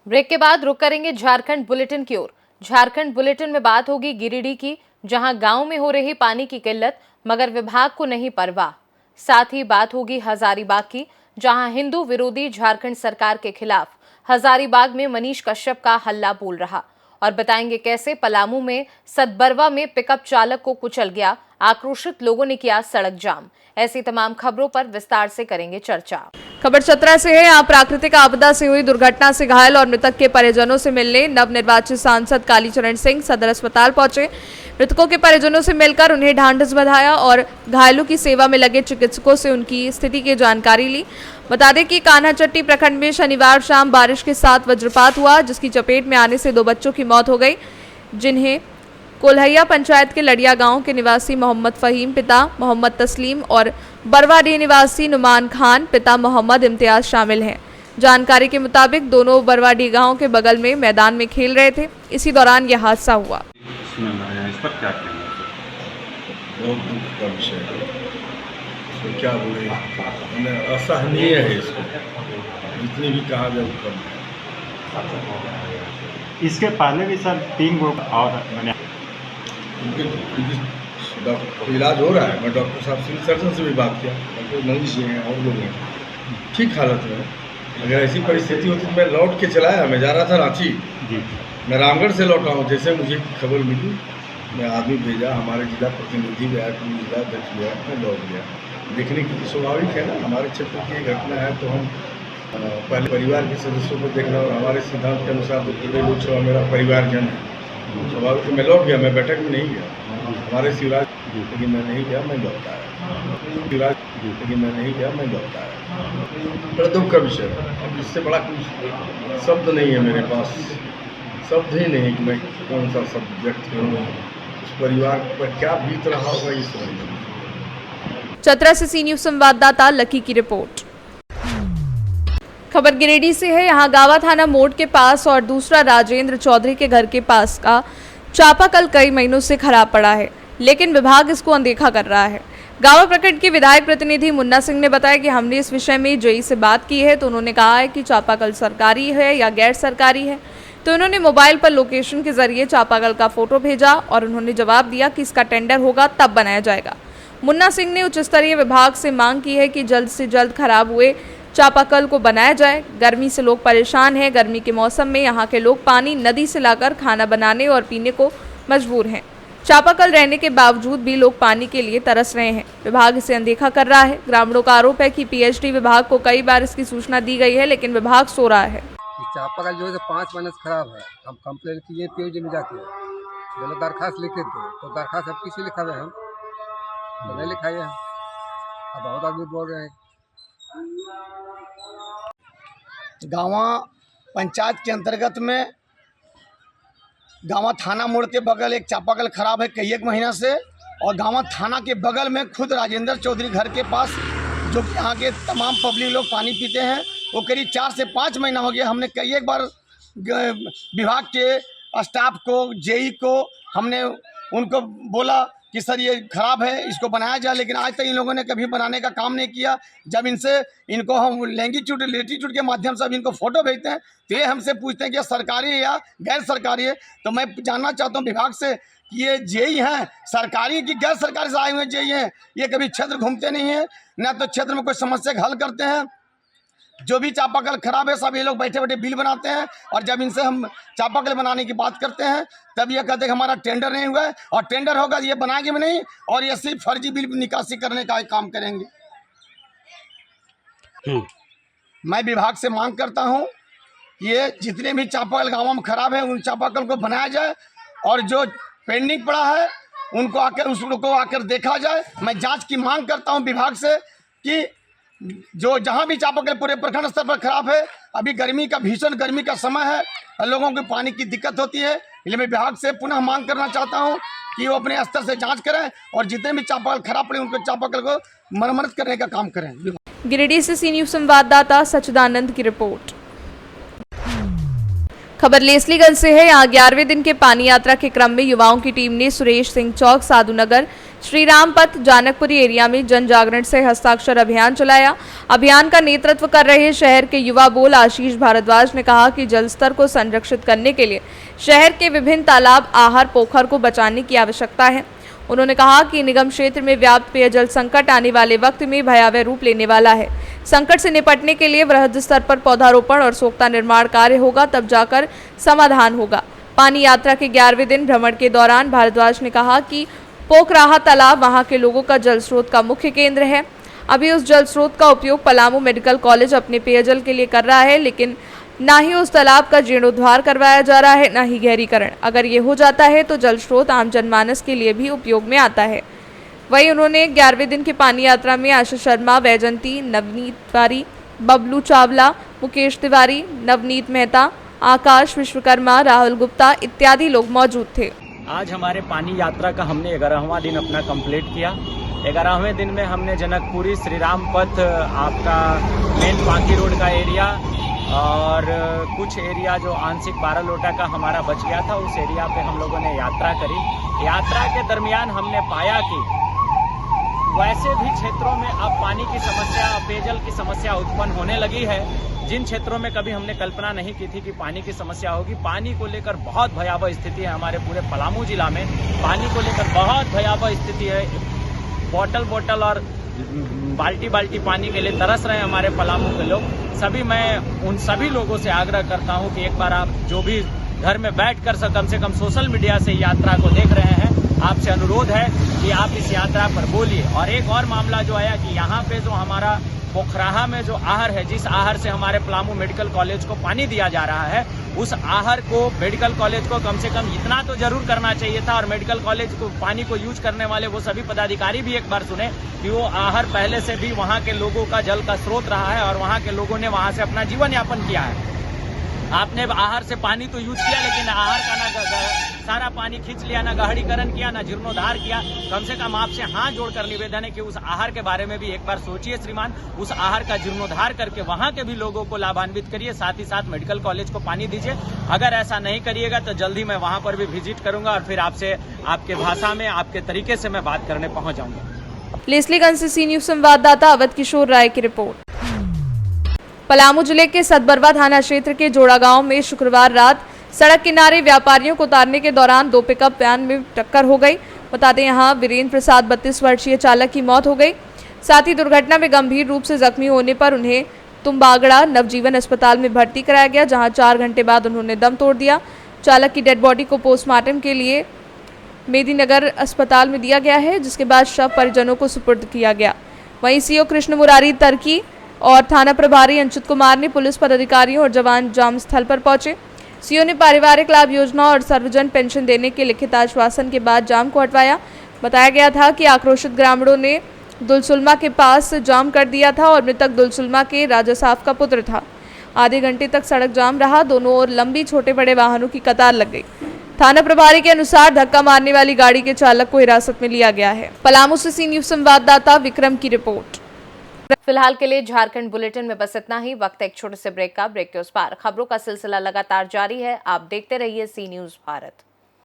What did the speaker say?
Break के बाद रुक करेंगे झारखंड बुलेटिन की ओर। झारखंड बुलेटिन में बात होगी गिरिडीह की, जहां गांव में हो रही पानी की किल्लत मगर विभाग को नहीं परवाह। साथ ही बात होगी हजारीबाग की, जहां हिंदू विरोधी झारखंड सरकार के खिलाफ हजारीबाग में मनीष कश्यप का हल्ला बोल रहा। और बताएंगे कैसे पलामू में सतबरवा में पिकअप चालक को कुचल गया, आक्रोशित लोगों ने किया सड़क जाम। ऐसी तमाम खबरों पर विस्तार से करेंगे चर्चा। खबर चतरा से है। यहाँ प्राकृतिक आपदा से हुई दुर्घटना से घायल और मृतक के परिजनों से मिलने नवनिर्वाचित सांसद कालीचरण सिंह सदर अस्पताल पहुंचे। मृतकों के परिजनों से मिलकर उन्हें ढांढस बंधाया और घायलों की सेवा में लगे चिकित्सकों से उनकी स्थिति की जानकारी ली। बता दें कि कान्हाचट्टी प्रखंड में शनिवार शाम बारिश के साथ वज्रपात हुआ, जिसकी चपेट में आने से 2 बच्चों की मौत हो गई, जिन्हें कोल्हैया पंचायत के लड़िया गांव के निवासी मोहम्मद फहीम पिता मोहम्मद तस्लीम और बरवाडीह निवासी नुमान खान पिता मोहम्मद इम्तियाज शामिल हैं। जानकारी के मुताबिक दोनों बरवाडीह गांव के बगल में मैदान में खेल रहे थे। इसी दौरान यह हादसा हुआ। इस पर क्या कहना है? बहुत दुख का विषय है, इसको क्या बोले, असहनीय है। इसको जितनी भी कहा जाए कम है। इसके पहले भी सर 3 लोग और मैंने उनके इलाज हो रहा है। मैं डॉक्टर साहब सिविल सर्जन से भी बात किया, डॉक्टर मनीष जी हैं और लोग हैं, ठीक हालत में। अगर ऐसी परिस्थिति होती तो मैं लौट के चलाया। मैं जा रहा था रांची, मैं रामगढ़ से लौटा हूँ। जैसे मुझे खबर मिली मैं आदमी भेजा, हमारे जिला प्रतिनिधि गया, पुलिस जिला अध्यक्ष गया, मैं लौट गया देखने की। स्वाभाविक है ना, हमारे क्षेत्र की घटना है तो हम पहले परिवार के सदस्यों को देखना, और हमारे सिद्धांत के अनुसार तो पूरे लोकसभा मेरा परिवारजन है। स्वाभाविक तो मैं लौट गया, मैं बैठक में नहीं गया। हमारे शिवराज लेकिन मैं नहीं गया, मैं लौट आया। शिवराज लेकिन मैं नहीं गया, मैं लौट आया। बड़ा दुख का विषय है। अब इससे बड़ा कुछ शब्द नहीं है मेरे पास, शब्द ही नहीं कि मैं कौन सा शब्द व्यक्त करूँ। उस परिवार पर क्या बीत रहा होगा ये समझ नहीं। चतरा से सी न्यूज संवाददाता लकी की रिपोर्ट। खबर गिरिडीह से है। यहाँ गावा थाना मोड़ के पास और दूसरा राजेंद्र चौधरी के घर के पास का चापाकल कई महीनों से खराब पड़ा है, लेकिन विभाग इसको अनदेखा कर रहा है। गावा प्रखंड के विधायक प्रतिनिधि मुन्ना सिंह ने बताया कि हमने इस विषय में जेई से बात की है, तो उन्होंने कहा है कि चापाकल सरकारी है या गैर सरकारी है। तो उन्होंने मोबाइल पर लोकेशन के जरिए चापाकल का फोटो भेजा और उन्होंने जवाब दिया कि इसका टेंडर होगा तब बनाया जाएगा। मुन्ना सिंह ने उच्च स्तरीय विभाग से मांग की है कि जल्द से जल्द खराब हुए चापाकल को बनाया जाए। गर्मी से लोग परेशान हैं। गर्मी के मौसम में यहाँ के लोग पानी नदी से लाकर खाना बनाने और पीने को मजबूर हैं। चापाकल रहने के बावजूद भी लोग पानी के लिए तरस रहे हैं। विभाग इसे अनदेखा कर रहा है। ग्रामीणों का आरोप है कि पीएचडी विभाग को कई बार इसकी सूचना दी गई है, लेकिन विभाग सो रहा है। चापाकल जो है 5 महीने से खराब है। हम कंप्लेन किए पीएचडी में जाके, बोले दरखास्त लिखे थे, तो दरखास्त अब किसी लिखा हुआ हम तो नहीं लिखाए हैं। अब बहुत आदमी बोल रहे हैं। गावा पंचायत के अंतर्गत में गावा थाना मोड़ के बगल एक चापाकल खराब है कई एक महीना से, और गावा थाना के बगल में खुद राजेंद्र चौधरी घर के पास, जो कि यहाँ के तमाम पब्लिक लोग पानी पीते हैं, वो करीब 4 से 5 महीना हो गया। हमने कई एक बार विभाग के स्टाफ को, जेई को, हमने उनको बोला कि सर ये खराब है, इसको बनाया जाए, लेकिन आज तक इन लोगों ने कभी बनाने का काम नहीं किया। जब इनको हम लैंगिट्यूड लेटीट्यूड के माध्यम से अब इनको फोटो भेजते हैं तो ये हमसे पूछते हैं कि सरकारी है या गैर सरकारी है। तो मैं जानना चाहता हूँ विभाग से कि ये जेई हैं सरकारी की गैर सरकारी से आए हुए जेई हैं, ये कभी क्षेत्र घूमते नहीं हैं, ना तो क्षेत्र में कोई समस्या का हल करते हैं। जो भी चापाकल खराब है सब ये लोग बैठे बैठे बिल बनाते हैं, और जब इनसे हम चापाकल बनाने की बात करते हैं तब ये कहते हैं हमारा टेंडर नहीं हुआ है, और टेंडर होगा ये बनाएंगे भी नहीं, और ये सिर्फ फर्जी बिल निकासी करने का काम करेंगे। मैं विभाग से मांग करता हूं कि ये जितने भी चापाकल गाँव में खराब है उन चापाकल को बनाया जाए, और जो पेंडिंग पड़ा है उनको आकर देखा जाए। मैं जाँच की मांग करता हूँ विभाग से कि जो जहाँ भी चापाकल पूरे प्रखंड स्तर पर खराब है, अभी गर्मी का भीषण गर्मी का समय है, लोगों को पानी की दिक्कत होती है, इसलिए मैं विभाग से पुनः मांग करना चाहता हूँ कि वो अपने स्तर से जांच करें और जितने भी चापाकल खराब पड़े उनको चापाकल को मरम्मत करने का काम करें। गिरिडीह से सी न्यूज संवाददाता सच्चिदानंद की रिपोर्ट। खबर लेस्लीगंज से है। यहाँ 11वें दिन के पानी यात्रा के क्रम में युवाओं की टीम ने सुरेश सिंह चौक, साधु नगर, श्री राम पथ जानकपुरी एरिया में जन जागरण से हस्ताक्षर अभियान चलाया। अभियान का नेतृत्व कर रहे शहर के युवा बोल आशीष भारद्वाज ने कहा कि जल स्तर को संरक्षित करने के लिए शहर के विभिन्न तालाब, आहर, पोखर को बचाने की आवश्यकता है। उन्होंने कहा कि निगम क्षेत्र में व्याप्त पेयजल संकट आने वाले वक्त में भयावह रूप लेने वाला है। संकट से निपटने के लिए वृहद स्तर पर पौधारोपण और सोख्ता निर्माण कार्य होगा, तब जाकर समाधान होगा। पानी यात्रा के 11वें दिन भ्रमण के दौरान भारद्वाज ने कहा कि पोखराहा तालाब वहां के लोगों का जल स्रोत का मुख्य केंद्र है। अभी उस जल स्रोत का उपयोग पलामू मेडिकल कॉलेज अपने पेयजल के लिए कर रहा है, लेकिन ना ही उस तालाब का जीर्णोद्धार करवाया जा रहा है, ना ही गहरीकरण। अगर ये हो जाता है तो जल स्रोत आम जनमानस के लिए भी उपयोग में आता है। वहीं उन्होंने 11वें दिन की पानी यात्रा में आशा शर्मा, वैजंती, नवनीत तिवारी, बबलू चावला, मुकेश तिवारी, नवनीत मेहता, आकाश विश्वकर्मा, राहुल गुप्ता इत्यादि लोग मौजूद थे। आज हमारे पानी यात्रा का हमने 11वां दिन अपना कंप्लीट किया। 11वें दिन में हमने जनकपुरी, श्री राम पथ, आपका मेन पांकी रोड का एरिया और कुछ एरिया जो आंशिक 12 लोटा का हमारा बच गया था, उस एरिया पे हम लोगों ने यात्रा करी। यात्रा के दरमियान हमने पाया कि वैसे भी क्षेत्रों में अब पानी की समस्या, पेयजल की समस्या उत्पन्न होने लगी है। जिन क्षेत्रों में कभी हमने कल्पना नहीं की थी कि पानी की समस्या होगी, पानी को लेकर बहुत भयावह स्थिति है। हमारे पूरे पलामू जिला में पानी को लेकर बहुत भयावह स्थिति है। बोतल और बाल्टी पानी के लिए तरस रहे हैं हमारे पलामू के लोग। मैं उन सभी लोगों से आग्रह करता हूं कि एक बार आप जो भी घर में बैठकर कम से कम सोशल मीडिया से यात्रा को देख रहे हैं, आपसे अनुरोध है कि आप इस यात्रा पर बोलिए। और एक और मामला जो आया कि यहाँ पे जो हमारा पोखराहा में जो आहर है, जिस आहर से हमारे पलामू मेडिकल कॉलेज को पानी दिया जा रहा है, उस आहर को मेडिकल कॉलेज को कम से कम इतना तो जरूर करना चाहिए था। और मेडिकल कॉलेज को पानी को यूज करने वाले वो सभी पदाधिकारी भी एक बार सुने कि वो आहर पहले से भी वहाँ के लोगों का जल का स्रोत रहा है और वहाँ के लोगों ने वहाँ से अपना जीवन यापन किया है। आपने आहर से पानी तो यूज किया, लेकिन आहर का ना सारा पानी खींच लिया, ना गहरीकरण किया, ना जीर्णोद्धार किया। कम से कम आपसे हाथ जोड़कर निवेदन है कि उस आहर के बारे में भी एक बार सोचिए श्रीमान। उस आहर का जीर्णोद्धार करके वहां के भी लोगों को लाभान्वित करिए, साथ ही साथ मेडिकल कॉलेज को पानी दीजिए। अगर ऐसा नहीं करिएगा तो जल्दी मैं वहां पर भी विजिट करूंगा और फिर आपसे आपके भाषा में, आपके तरीके से मैं बात करने पहुंच जाऊंगा। लेस्लीगंज से सी न्यूज संवाददाता अवध किशोर राय की रिपोर्ट। पलामू जिले के सतबरवा थाना क्षेत्र के जोड़ा गांव में शुक्रवार रात सड़क किनारे व्यापारियों को उतारने के दौरान 2 पिकअप वैन में टक्कर हो गई। बता दें यहां वीरेंद्र प्रसाद 32 वर्षीय चालक की मौत हो गई। साथ ही दुर्घटना में गंभीर रूप से जख्मी होने पर उन्हें तुम्बागड़ा नवजीवन अस्पताल में भर्ती कराया गया, जहां 4 घंटे बाद उन्होंने दम तोड़ दिया। चालक की डेड बॉडी को पोस्टमार्टम के लिए मेदिनीनगर अस्पताल में दिया गया है, जिसके बाद शव परिजनों को सुपुर्द किया गया। वहीं सीओ कृष्ण मुरारी तर्की और थाना प्रभारी अंचित कुमार ने पुलिस पदाधिकारियों और जवान जाम स्थल पर पहुंचे। सीओ ने पारिवारिक लाभ योजना और सर्वजन पेंशन देने के लिखित आश्वासन के बाद जाम को हटवाया। बताया गया था कि आक्रोशित ग्रामीणों ने दुलसुलमा के पास जाम कर दिया था और मृतक दुलसुलमा के राजा साहब का पुत्र था। आधे घंटे तक सड़क जाम रहा, दोनों ओर लंबी छोटे बड़े वाहनों की कतार लग गई। थाना प्रभारी के अनुसार धक्का मारने वाली गाड़ी के चालक को हिरासत में लिया गया है। पलामू से सी न्यूज संवाददाता विक्रम की रिपोर्ट। फिलहाल के लिए झारखंड बुलेटिन में बस इतना ही। वक्त है एक छोटे से ब्रेक का। ब्रेक के उस पार खबरों का सिलसिला लगातार जारी है। आप देखते रहिए सी न्यूज भारत।